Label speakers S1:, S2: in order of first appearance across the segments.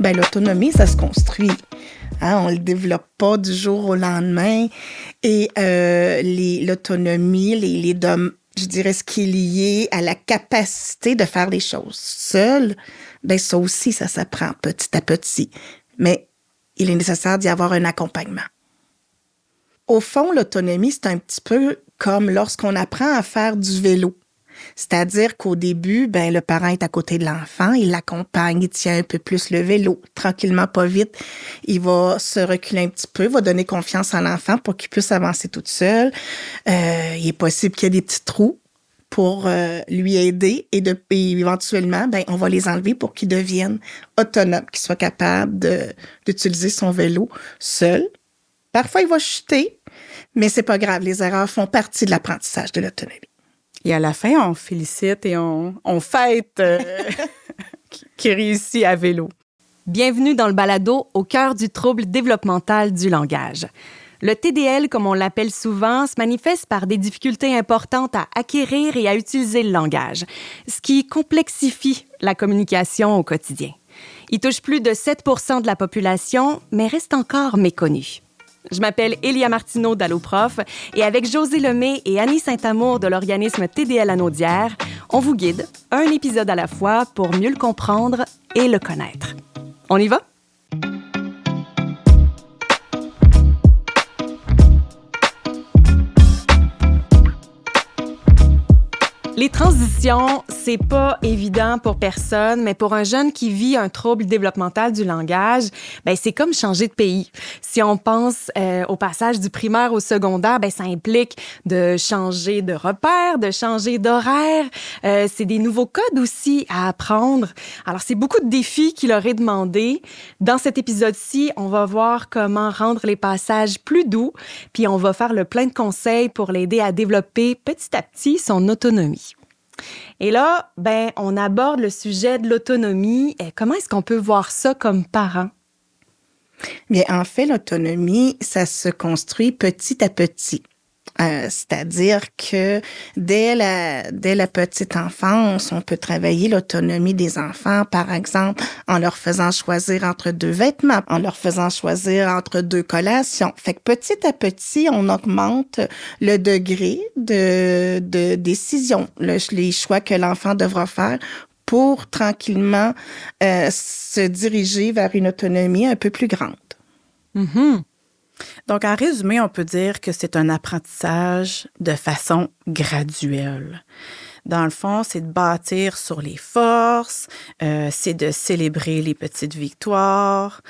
S1: Ben, l'autonomie, ça se construit. Hein, on ne le développe pas du jour au lendemain. Et l'autonomie, je dirais ce qui est lié à la capacité de faire les choses seul, ben ça aussi, ça s'apprend petit à petit. Mais il est nécessaire d'y avoir un accompagnement. Au fond, l'autonomie, c'est un petit peu comme lorsqu'on apprend à faire du vélo. C'est-à-dire qu'au début, ben le parent est à côté de l'enfant, il l'accompagne, il tient un peu plus le vélo, tranquillement, pas vite. Il va se reculer un petit peu, va donner confiance à l'enfant pour qu'il puisse avancer toute seule. Il est possible qu'il y ait des petits trous pour lui aider et éventuellement, ben on va les enlever pour qu'il devienne autonome, qu'il soit capable d'utiliser son vélo seul. Parfois, il va chuter, mais c'est pas grave. Les erreurs font partie de l'apprentissage de l'autonomie.
S2: Et à la fin, on félicite et on fête qui réussit à vélo.
S3: Bienvenue dans le balado au cœur du trouble développemental du langage. Le TDL, comme on l'appelle souvent, se manifeste par des difficultés importantes à acquérir et à utiliser le langage, ce qui complexifie la communication au quotidien. Il touche plus de 7% de la population, mais reste encore méconnu. Je m'appelle Elia Martineau d'Alloprof et avec José Lemay et Annie Saint-Amour de l'organisme TDL à Naudière, on vous guide, un épisode à la fois, pour mieux le comprendre et le connaître. On y va? Les transitions, c'est pas évident pour personne, mais pour un jeune qui vit un trouble développemental du langage, ben c'est comme changer de pays. Si on pense au passage du primaire au secondaire, ben ça implique de changer de repère, de changer d'horaire. C'est des nouveaux codes aussi à apprendre. Alors c'est beaucoup de défis qui leur est demandé. Dans cet épisode-ci, on va voir comment rendre les passages plus doux, puis on va faire le plein de conseils pour l'aider à développer petit à petit son autonomie. Et là, ben, on aborde le sujet de l'autonomie. Comment est-ce qu'on peut voir ça comme parent?
S1: Bien, en fait, l'autonomie, ça se construit petit à petit. C'est-à-dire que dès la petite enfance, on peut travailler l'autonomie des enfants, par exemple, en leur faisant choisir entre 2 vêtements, en leur faisant choisir entre 2 collations. Fait que petit à petit, on augmente le degré de décision, les choix que l'enfant devra faire pour tranquillement se diriger vers une autonomie un peu plus grande.
S2: Mm-hmm. Donc, en résumé, on peut dire que c'est un apprentissage de façon graduelle. Dans le fond, c'est de bâtir sur les forces, c'est de célébrer les petites victoires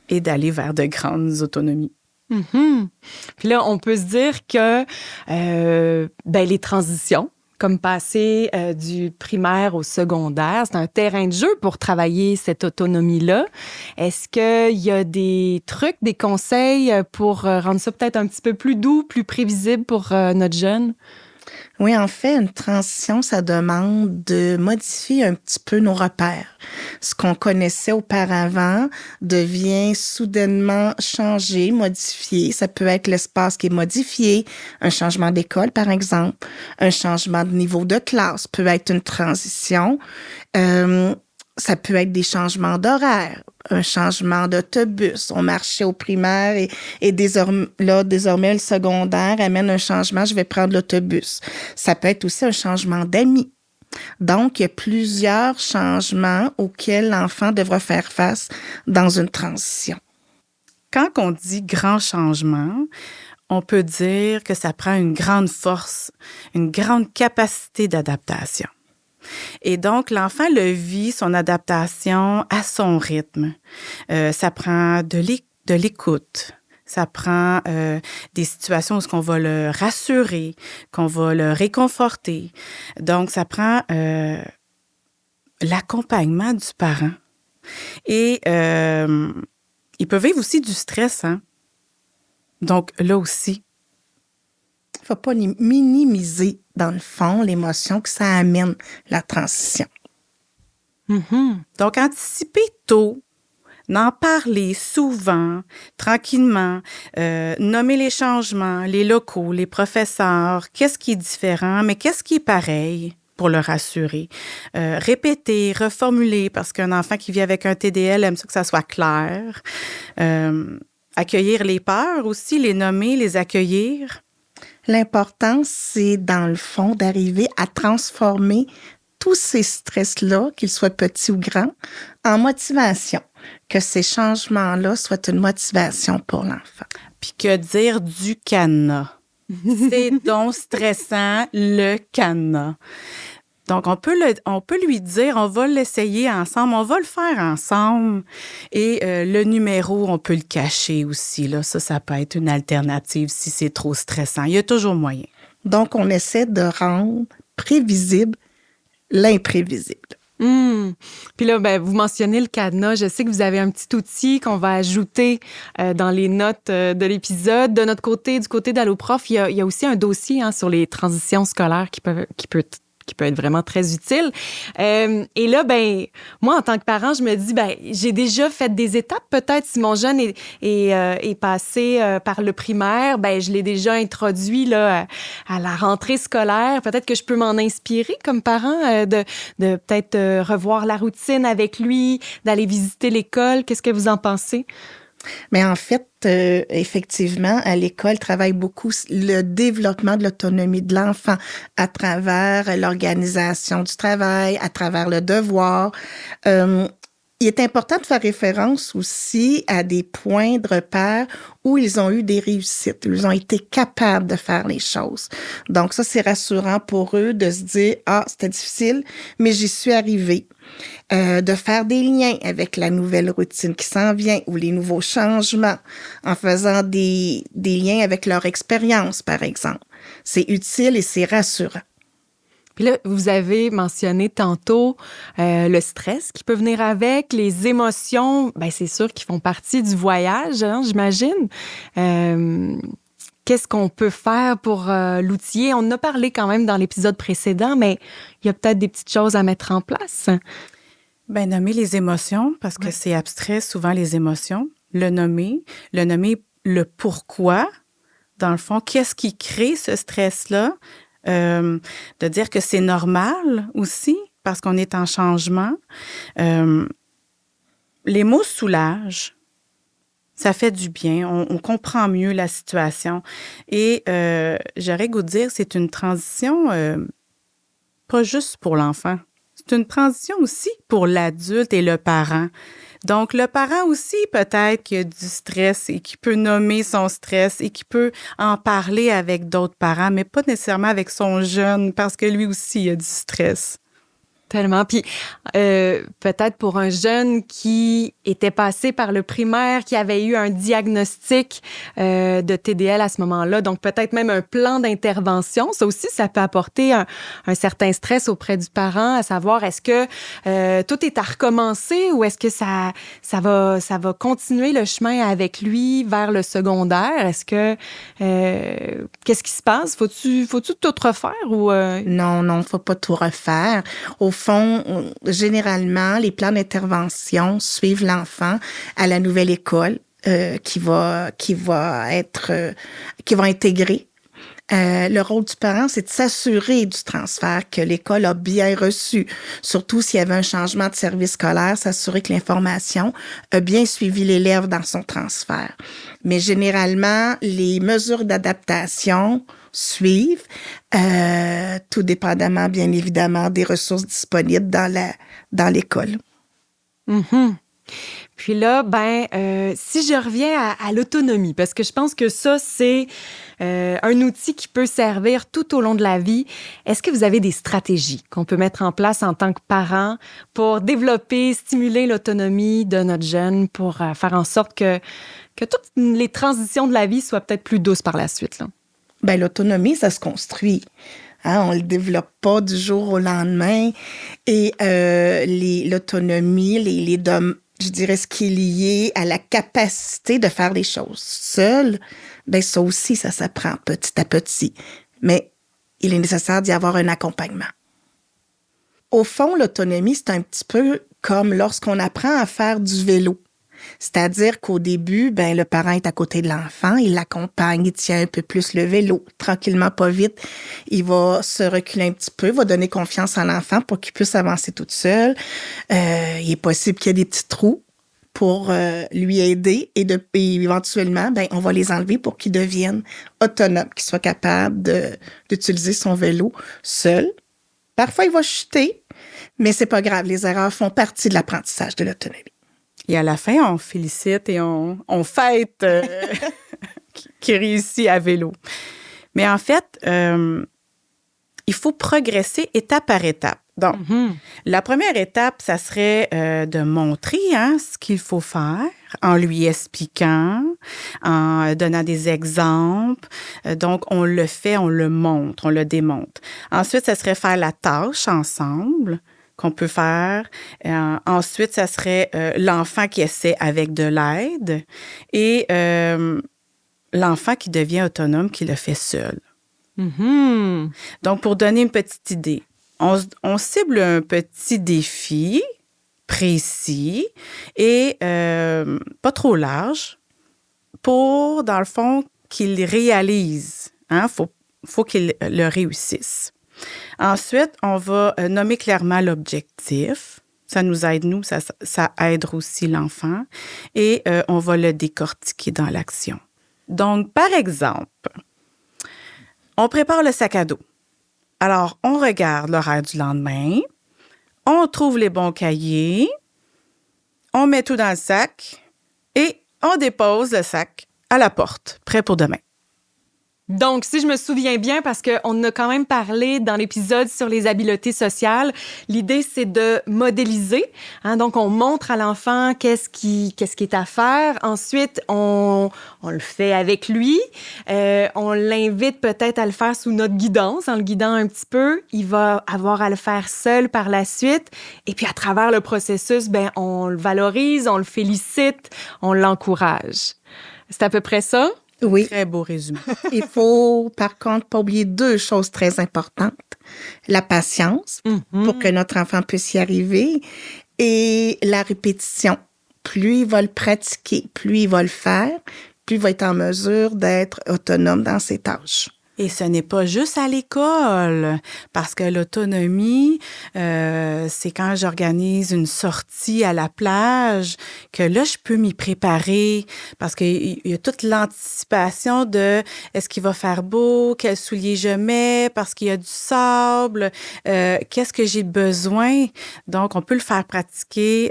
S2: et d'aller vers de grandes autonomies.
S3: Mm-hmm. Puis là, on peut se dire que les transitions, comme passer du primaire au secondaire, c'est un terrain de jeu pour travailler cette autonomie-là. Est-ce qu'il y a des trucs, des conseils pour rendre ça peut-être un petit peu plus doux, plus prévisible pour notre jeune?
S1: Oui, en fait, une transition, ça demande de modifier un petit peu nos repères. Ce qu'on connaissait auparavant devient soudainement changé, modifié. Ça peut être l'espace qui est modifié, un changement d'école, par exemple, un changement de niveau de classe peut être une transition. Ça peut être des changements d'horaire, un changement d'autobus. On marchait au primaire et désormais le secondaire amène un changement, je vais prendre l'autobus. Ça peut être aussi un changement d'amis. Donc, il y a plusieurs changements auxquels l'enfant devra faire face dans une transition.
S2: Quand on dit grand changement, on peut dire que ça prend une grande force, une grande capacité d'adaptation. Et donc, l'enfant le vit, son adaptation, à son rythme. Ça prend de l'écoute. Ça prend des situations où on va le rassurer, qu'on va le réconforter. Donc, ça prend l'accompagnement du parent. Et il peut vivre aussi du stress, hein? Donc, là aussi.
S1: Il ne faut pas minimiser, dans le fond, l'émotion que ça amène, la transition.
S2: Mm-hmm. Donc, anticiper tôt, en parler souvent, tranquillement, nommer les changements, les locaux, les professeurs, qu'est-ce qui est différent, mais qu'est-ce qui est pareil. pour le rassurer. Répéter, reformuler, parce qu'un enfant qui vit avec un TDL aime ça que ça soit clair. Accueillir les peurs aussi, les nommer, les accueillir.
S1: L'important, c'est dans le fond d'arriver à transformer tous ces stress-là, qu'ils soient petits ou grands, en motivation. Que ces changements-là soient une motivation pour l'enfant.
S2: Puis que dire du cadenas? C'est donc stressant, le cadenas. Donc, on peut lui dire, on va l'essayer ensemble, on va le faire ensemble. Et le numéro, on peut le cacher aussi. Là. Ça peut être une alternative si c'est trop stressant. Il y a toujours moyen.
S1: Donc, on essaie de rendre prévisible l'imprévisible.
S3: Puis là, vous mentionnez le cadenas. Je sais que vous avez un petit outil qu'on va ajouter dans les notes de l'épisode. De notre côté, du côté d'Alloprof, il y a aussi un dossier sur les transitions scolaires qui peut être vraiment très utile. Et là, moi, en tant que parent, je me dis, j'ai déjà fait des étapes. Peut-être si mon jeune est passé par le primaire, je l'ai déjà introduit là, à la rentrée scolaire. Peut-être que je peux m'en inspirer comme parent, de peut-être revoir la routine avec lui, d'aller visiter l'école. Qu'est-ce que vous en pensez?
S1: Mais en fait, effectivement, à l'école, travaille beaucoup le développement de l'autonomie de l'enfant à travers l'organisation du travail, à travers le devoir. Il est important de faire référence aussi à des points de repère où ils ont eu des réussites. Ils ont été capables de faire les choses. Donc ça, c'est rassurant pour eux de se dire « Ah, c'était difficile, mais j'y suis arrivée ». De faire des liens avec la nouvelle routine qui s'en vient ou les nouveaux changements en faisant des liens avec leur expérience, par exemple. C'est utile et c'est rassurant.
S3: Puis là, vous avez mentionné tantôt le stress qui peut venir avec, les émotions, c'est sûr qu'ils font partie du voyage, j'imagine. Qu'est-ce qu'on peut faire pour l'outiller? On en a parlé quand même dans l'épisode précédent, mais il y a peut-être des petites choses à mettre en place.
S2: Nommer les émotions, parce que c'est abstrait, souvent les émotions. Le nommer le pourquoi, dans le fond, qu'est-ce qui crée ce stress-là? De dire que c'est normal aussi, parce qu'on est en changement. Les mots soulagent. Ça fait du bien, on comprend mieux la situation. Et j'aurais goût de dire, c'est une transition pas juste pour l'enfant. C'est une transition aussi pour l'adulte et le parent. Donc, le parent aussi, peut-être qu'il y a du stress et qui peut nommer son stress et qui peut en parler avec d'autres parents, mais pas nécessairement avec son jeune, parce que lui aussi, il a du stress.
S3: Tellement. Puis peut-être pour un jeune qui était passé par le primaire, qui avait eu un diagnostic de TDL à ce moment-là, donc peut-être même un plan d'intervention. Ça aussi, ça peut apporter un certain stress auprès du parent, à savoir est-ce que tout est à recommencer ou est-ce que ça va continuer le chemin avec lui vers le secondaire? Est-ce que qu'est-ce qui se passe? Faut-tu tout refaire ou
S1: Non, faut pas tout refaire. Au fond, généralement, les plans d'intervention suivent l'enfant à la nouvelle école qui va intégrer. Le rôle du parent, c'est de s'assurer du transfert, que l'école a bien reçu. Surtout s'il y avait un changement de service scolaire, s'assurer que l'information a bien suivi l'élève dans son transfert. Mais généralement, les mesures d'adaptation suivent, tout dépendamment, bien évidemment, des ressources disponibles dans l'école.
S3: Mm-hmm. Puis là, si je reviens à l'autonomie, parce que je pense que ça, c'est un outil qui peut servir tout au long de la vie. Est-ce que vous avez des stratégies qu'on peut mettre en place en tant que parent pour développer, stimuler l'autonomie de notre jeune, pour faire en sorte que toutes les transitions de la vie soient peut-être plus douces par la suite, là?
S1: L'autonomie, ça se construit. On le développe pas du jour au lendemain. Et l'autonomie, je dirais ce qui est lié à la capacité de faire les choses seul, ça aussi, ça s'apprend petit à petit. Mais il est nécessaire d'y avoir un accompagnement. Au fond, l'autonomie, c'est un petit peu comme lorsqu'on apprend à faire du vélo. C'est-à-dire qu'au début, ben le parent est à côté de l'enfant, il l'accompagne, il tient un peu plus le vélo, tranquillement, pas vite. Il va se reculer un petit peu, va donner confiance à l'enfant pour qu'il puisse avancer toute seule. Il est possible qu'il y ait des petits trous pour lui aider et éventuellement, ben on va les enlever pour qu'il devienne autonome, qu'il soit capable d'utiliser son vélo seul. Parfois, il va chuter, mais c'est pas grave. Les erreurs font partie de l'apprentissage de l'autonomie.
S2: Et à la fin, on félicite et on fête qui réussit à vélo. Mais en fait, il faut progresser étape par étape. Donc, la première étape, ça serait de montrer ce qu'il faut faire en lui expliquant, en donnant des exemples. Donc, on le fait, on le montre, on le démontre. Ensuite, ça serait faire la tâche ensemble qu'on peut faire. Ensuite, ça serait l'enfant qui essaie avec de l'aide et l'enfant qui devient autonome, qui le fait seul. Donc, pour donner une petite idée, on cible un petit défi précis et pas trop large pour, dans le fond, qu'il réalise. Faut qu'il le réussisse. Ensuite, on va nommer clairement l'objectif. Ça nous aide, nous, ça aide aussi l'enfant. Et on va le décortiquer dans l'action. Donc, par exemple, on prépare le sac à dos. Alors, on regarde l'horaire du lendemain, on trouve les bons cahiers, on met tout dans le sac et on dépose le sac à la porte, prêt pour demain.
S3: Donc, si je me souviens bien, parce qu'on a quand même parlé dans l'épisode sur les habiletés sociales, l'idée, c'est de modéliser. Donc, on montre à l'enfant qu'est-ce qui est à faire. Ensuite, on le fait avec lui. On l'invite peut-être à le faire sous notre guidance, en le guidant un petit peu. Il va avoir à le faire seul par la suite. Et puis, à travers le processus, ben, on le valorise, on le félicite, on l'encourage. C'est à peu près ça?
S1: Oui.
S2: Très beau résumé.
S1: Il faut, par contre, pas oublier 2 choses très importantes. La patience, pour que notre enfant puisse y arriver, et la répétition. Plus il va le pratiquer, plus il va le faire, plus il va être en mesure d'être autonome dans ses tâches.
S2: Et ce n'est pas juste à l'école, parce que l'autonomie, c'est quand j'organise une sortie à la plage que là, je peux m'y préparer, parce qu'il y a toute l'anticipation de est-ce qu'il va faire beau, quels souliers je mets, parce qu'il y a du sable, qu'est-ce que j'ai besoin. Donc, on peut le faire pratiquer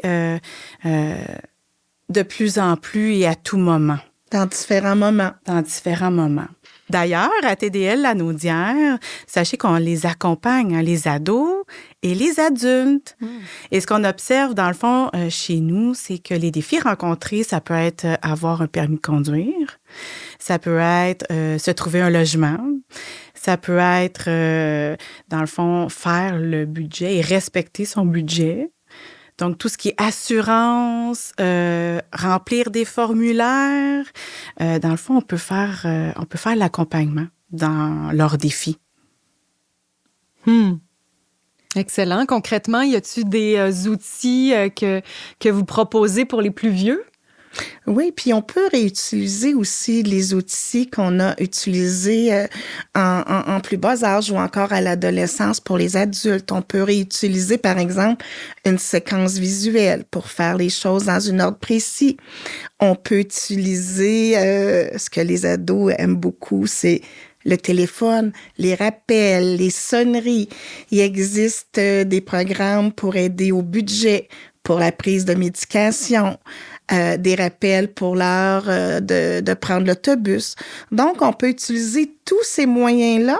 S2: de plus en plus et à tout moment.
S1: Dans différents moments.
S2: Dans différents moments. D'ailleurs, à TDL La Naudière, sachez qu'on les accompagne, les ados et les adultes. Et ce qu'on observe, dans le fond, chez nous, c'est que les défis rencontrés, ça peut être avoir un permis de conduire, ça peut être se trouver un logement, ça peut être, dans le fond, faire le budget et respecter son budget. Donc, tout ce qui est assurance, remplir des formulaires, dans le fond, on peut faire l'accompagnement dans leurs défis.
S3: Excellent. Concrètement, y a-t-il des outils que vous proposez pour les plus vieux?
S1: Oui, puis on peut réutiliser aussi les outils qu'on a utilisés en plus bas âge ou encore à l'adolescence pour les adultes. On peut réutiliser, par exemple, une séquence visuelle pour faire les choses dans un ordre précis. On peut utiliser ce que les ados aiment beaucoup, c'est le téléphone, les rappels, les sonneries. Il existe des programmes pour aider au budget, pour la prise de médication, des rappels pour l'heure de prendre l'autobus. Donc, on peut utiliser tous ces moyens-là,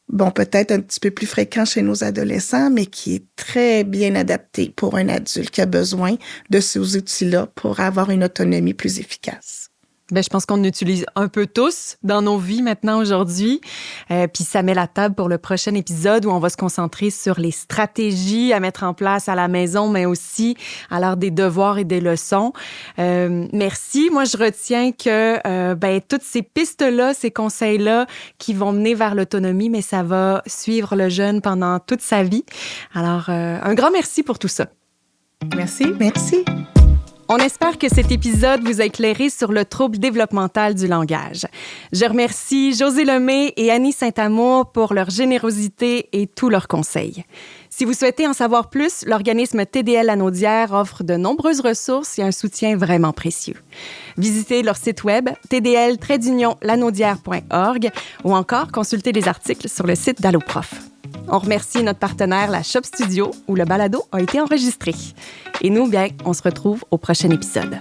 S1: bon, peut-être un petit peu plus fréquent chez nos adolescents, mais qui est très bien adapté pour un adulte qui a besoin de ces outils-là pour avoir une autonomie plus efficace.
S3: Ben, je pense qu'on utilise un peu tous dans nos vies maintenant aujourd'hui. Puis ça met la table pour le prochain épisode où on va se concentrer sur les stratégies à mettre en place à la maison, mais aussi à l'heure des devoirs et des leçons. Merci. Moi, je retiens que toutes ces pistes-là, ces conseils-là qui vont mener vers l'autonomie, mais ça va suivre le jeune pendant toute sa vie. Alors, un grand merci pour tout ça.
S2: Merci.
S1: Merci.
S3: On espère que cet épisode vous a éclairé sur le trouble développemental du langage. Je remercie Josée Lemay et Annie Saint-Amour pour leur générosité et tous leurs conseils. Si vous souhaitez en savoir plus, l'organisme TDL Lanaudière offre de nombreuses ressources et un soutien vraiment précieux. Visitez leur site web tdl-lanaudière.org ou encore consultez les articles sur le site d'Alloprof. On remercie notre partenaire, la Shop Studio, où le balado a été enregistré. Et nous, bien, on se retrouve au prochain épisode.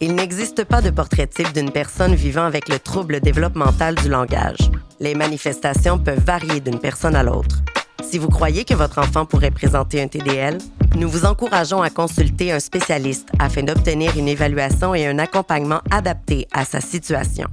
S4: Il n'existe pas de portrait type d'une personne vivant avec le trouble développemental du langage. Les manifestations peuvent varier d'une personne à l'autre. Si vous croyez que votre enfant pourrait présenter un TDL, nous vous encourageons à consulter un spécialiste afin d'obtenir une évaluation et un accompagnement adapté à sa situation.